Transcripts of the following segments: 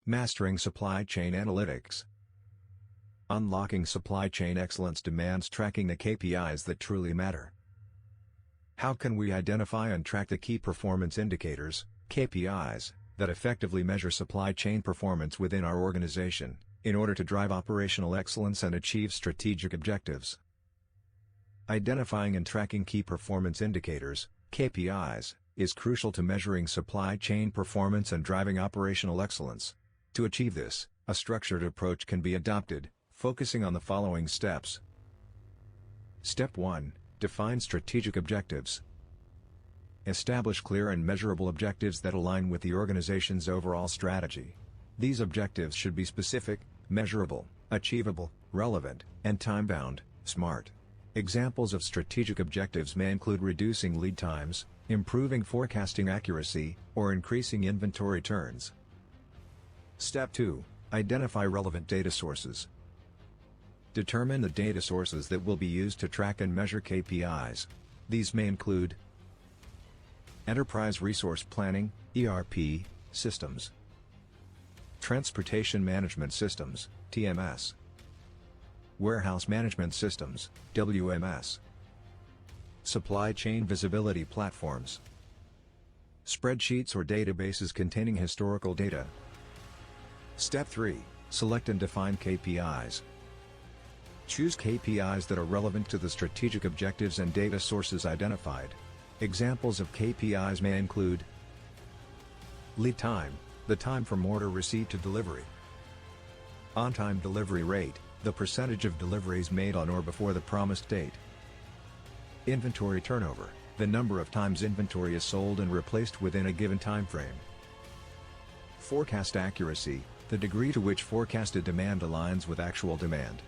Mastering supply chain analytics. Unlocking supply chain excellence demands tracking the KPIs that truly matter. How can we identify and track the key performance indicators, KPIs, that effectively measure supply chain performance within our organization, in order to drive operational excellence and achieve strategic objectives? Identifying and tracking key performance indicators, KPIs, is crucial to measuring supply chain performance and driving operational excellence. To achieve this, a structured approach can be adopted, focusing on the following steps. Step 1. Define strategic objectives. Establish clear and measurable objectives that align with the organization's overall strategy. These objectives should be specific, measurable, achievable, relevant, and time-bound, SMART. Examples of strategic objectives may include reducing lead times, improving forecasting accuracy, or increasing inventory turns. Step 2. Identify relevant data sources. Determine the data sources that will be used to track and measure KPIs. These may include Enterprise Resource Planning (ERP) systems, Transportation Management Systems (TMS), Warehouse Management Systems (WMS), Supply Chain Visibility Platforms, spreadsheets or databases containing historical data. Step 3. Select and define KPIs. Choose KPIs that are relevant to the strategic objectives and data sources identified. Examples of KPIs may include lead time, the time from order receipt to delivery; on-time delivery rate, the percentage of deliveries made on or before the promised date; inventory turnover, the number of times inventory is sold and replaced within a given time frame; forecast accuracy, the degree to which forecasted demand aligns with actual demand;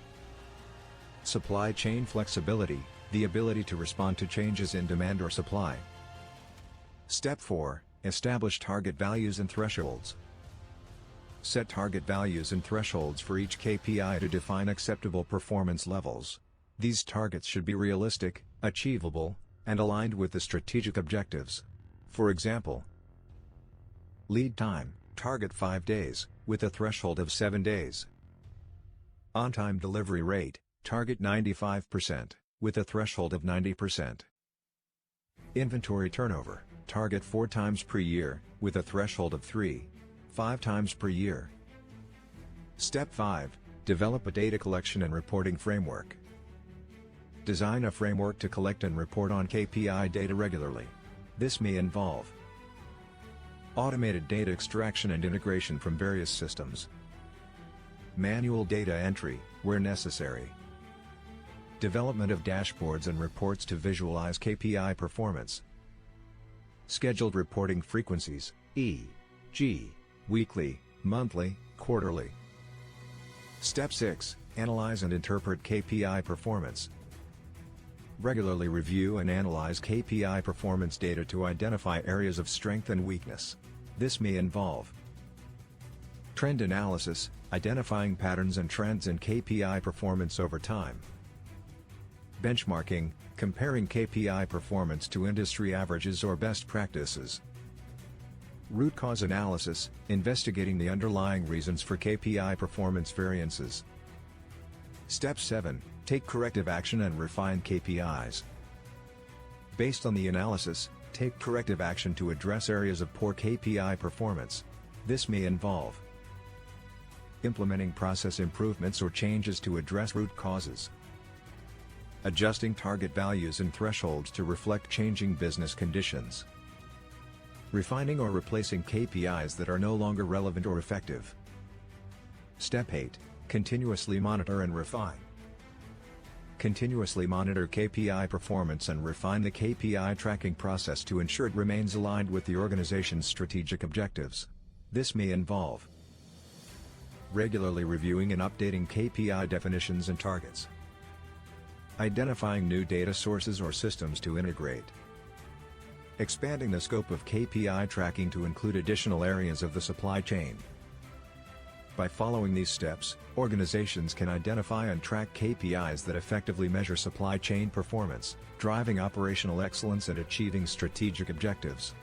supply chain flexibility, the ability to respond to changes in demand or supply. Step 4. Establish target values and thresholds. Set target values and thresholds for each KPI to define acceptable performance levels. These targets should be realistic, achievable, and aligned with the strategic objectives. For example, lead time, target 5 days, with a threshold of 7 days. On-time delivery rate, target 95%, with a threshold of 90%. Inventory turnover, target 4 times per year, with a threshold of 3-5 times per year. Step 5. Develop a data collection and reporting framework. Design a framework to collect and report on KPI data regularly. This may involve automated data extraction and integration from various systems, manual data entry, where necessary, development of dashboards and reports to visualize KPI performance, scheduled reporting frequencies, e.g., weekly, monthly, quarterly. Step 6. Analyze and interpret KPI performance. Regularly review and analyze KPI performance data to identify areas of strength and weakness. This may involve trend analysis, identifying patterns and trends in KPI performance over time; benchmarking, comparing KPI performance to industry averages or best practices; root cause analysis, investigating the underlying reasons for KPI performance variances. Step 7. Take corrective action and refine KPIs. Based on the analysis, take corrective action to address areas of poor KPI performance. This may involve implementing process improvements or changes to address root causes, adjusting target values and thresholds to reflect changing business conditions, refining or replacing KPIs that are no longer relevant or effective. Step 8. Continuously monitor and refine. Continuously monitor KPI performance and refine the KPI tracking process to ensure it remains aligned with the organization's strategic objectives. This may involve regularly reviewing and updating KPI definitions and targets, identifying new data sources or systems to integrate, expanding the scope of KPI tracking to include additional areas of the supply chain. By following these steps, organizations can identify and track KPIs that effectively measure supply chain performance, driving operational excellence and achieving strategic objectives.